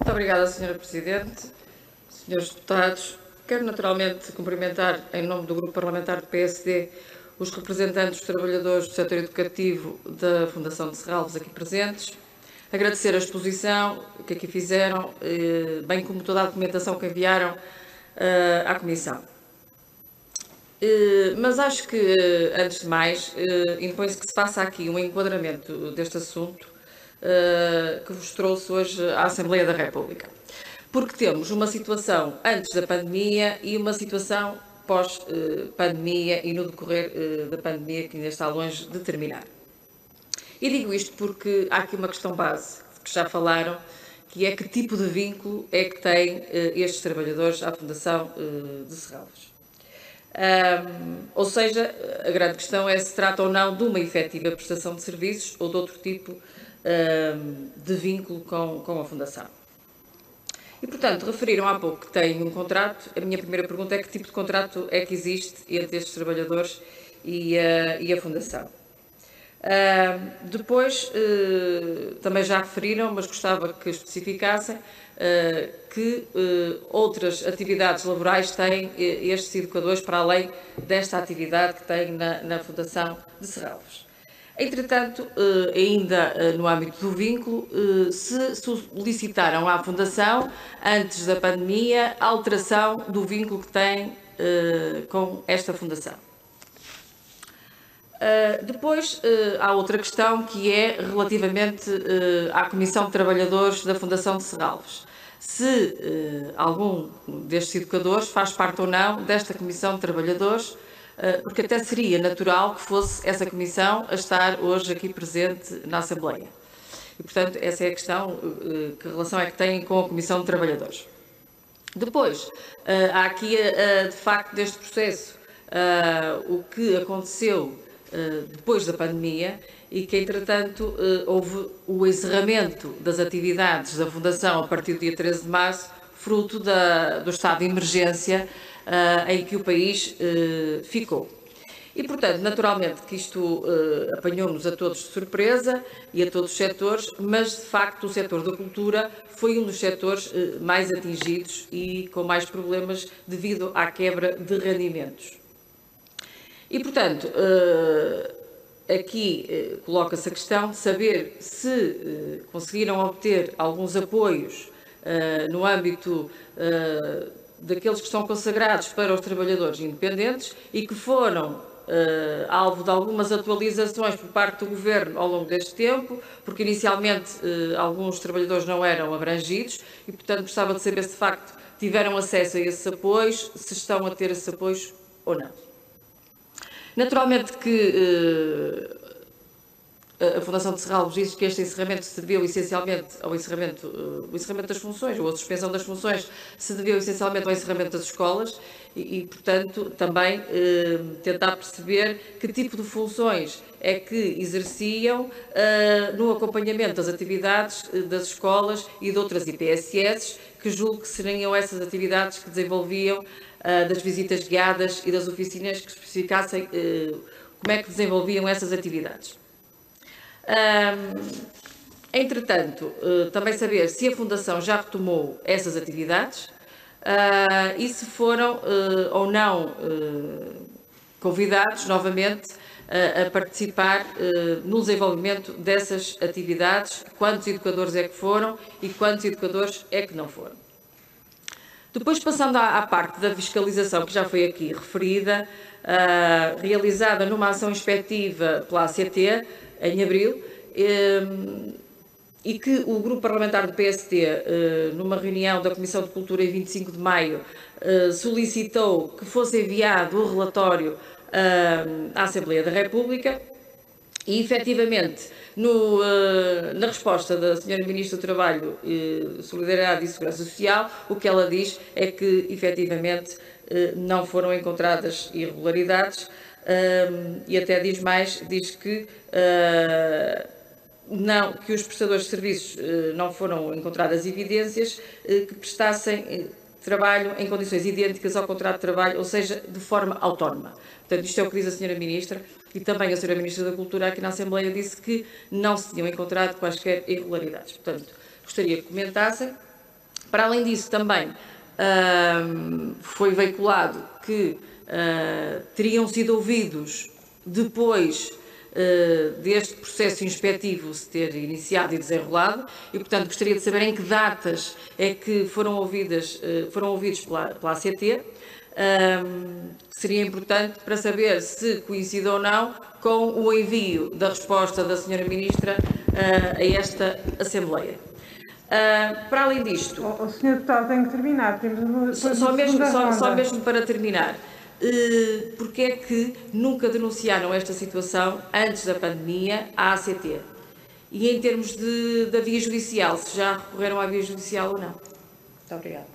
Muito obrigada, Sra. Presidente. Senhores deputados, quero naturalmente cumprimentar, em nome do Grupo Parlamentar do PSD, os representantes dos trabalhadores do setor educativo da Fundação de Serralves aqui presentes, agradecer a exposição que aqui fizeram, bem como toda a documentação que enviaram à Comissão. Mas acho que, antes de mais, impõe-se que se faça aqui um enquadramento deste assunto que vos trouxe hoje à Assembleia da República. Porque temos uma situação antes da pandemia e uma situação pós-pandemia e no decorrer da pandemia que ainda está longe de terminar. E digo isto porque há aqui uma questão base, que já falaram, que é que tipo de vínculo é que têm estes trabalhadores à Fundação de Serralves. Ou seja, a grande questão é se trata ou não de uma efetiva prestação de serviços ou de outro tipo de vínculo com a Fundação. E, portanto, referiram há pouco que têm um contrato. A minha primeira pergunta é que tipo de contrato é que existe entre estes trabalhadores e a Fundação. Depois, também já referiram, mas gostava que especificassem, que outras atividades laborais têm estes educadores para além desta atividade que têm na Fundação de Serralves. Entretanto, ainda no âmbito do vínculo, se solicitaram à Fundação, antes da pandemia, a alteração do vínculo que têm com esta Fundação. Depois, há outra questão que é relativamente à Comissão de Trabalhadores da Fundação de Serralves. Se algum destes educadores faz parte ou não desta Comissão de Trabalhadores, porque até seria natural que fosse essa comissão a estar hoje aqui presente na Assembleia. E, portanto, essa é a questão, que relação é que têm com a Comissão de Trabalhadores. Depois, há aqui, de facto, deste processo, o que aconteceu depois da pandemia e que, entretanto, houve o encerramento das atividades da Fundação a partir do dia 13 de março, fruto do estado de emergência em que o país ficou. E, portanto, naturalmente que isto apanhou-nos a todos de surpresa e a todos os setores, mas, de facto, o setor da cultura foi um dos setores mais atingidos e com mais problemas devido à quebra de rendimentos. E, portanto, aqui coloca-se a questão de saber se conseguiram obter alguns apoios no âmbito daqueles que são consagrados para os trabalhadores independentes e que foram alvo de algumas atualizações por parte do Governo ao longo deste tempo, porque inicialmente alguns trabalhadores não eram abrangidos e, portanto, gostava de saber se de facto tiveram acesso a esses apoios, se estão a ter esses apoios ou não. Naturalmente que a Fundação de Serralves diz que este encerramento se deveu essencialmente ao encerramento das funções, ou a suspensão das funções, se deveu essencialmente ao encerramento das escolas e portanto, também tentar perceber que tipo de funções é que exerciam no acompanhamento das atividades das escolas e de outras IPSS, que julgo que seriam essas atividades que desenvolviam das visitas guiadas e das oficinas que especificassem como é que desenvolviam essas atividades. Entretanto, também saber se a Fundação já retomou essas atividades e se foram ou não convidados novamente a participar no desenvolvimento dessas atividades, quantos educadores é que foram e quantos educadores é que não foram. Depois, passando à parte da fiscalização, que já foi aqui referida, realizada numa ação inspectiva pela ACT, em abril, e que o Grupo Parlamentar do PSD, numa reunião da Comissão de Cultura em 25 de maio, solicitou que fosse enviado o relatório à Assembleia da República e, efetivamente, na resposta da Sra. Ministra do Trabalho, Solidariedade e Segurança Social, o que ela diz é que, efetivamente, não foram encontradas irregularidades e até diz mais, diz que que os prestadores de serviços não foram encontradas evidências que prestassem trabalho em condições idênticas ao contrato de trabalho, ou seja, de forma autónoma. Portanto, isto é o que diz a Sra. Ministra e também a Sra. Ministra da Cultura aqui na Assembleia disse que não se tinham encontrado quaisquer irregularidades. Portanto, gostaria que comentassem Para além disso, também foi veiculado que teriam sido ouvidos depois deste processo inspectivo se ter iniciado e desenrolado, e portanto gostaria de saber em que datas é que foram ouvidos pela ACT. Seria importante para saber se coincide ou não com o envio da resposta da Sra. Ministra a esta Assembleia. Para além disto... O Sr. Deputado tem que terminar. Só mesmo para terminar. Porque é que nunca denunciaram esta situação antes da pandemia à ACT? E em termos da via judicial, se já recorreram à via judicial ou não? Muito obrigada.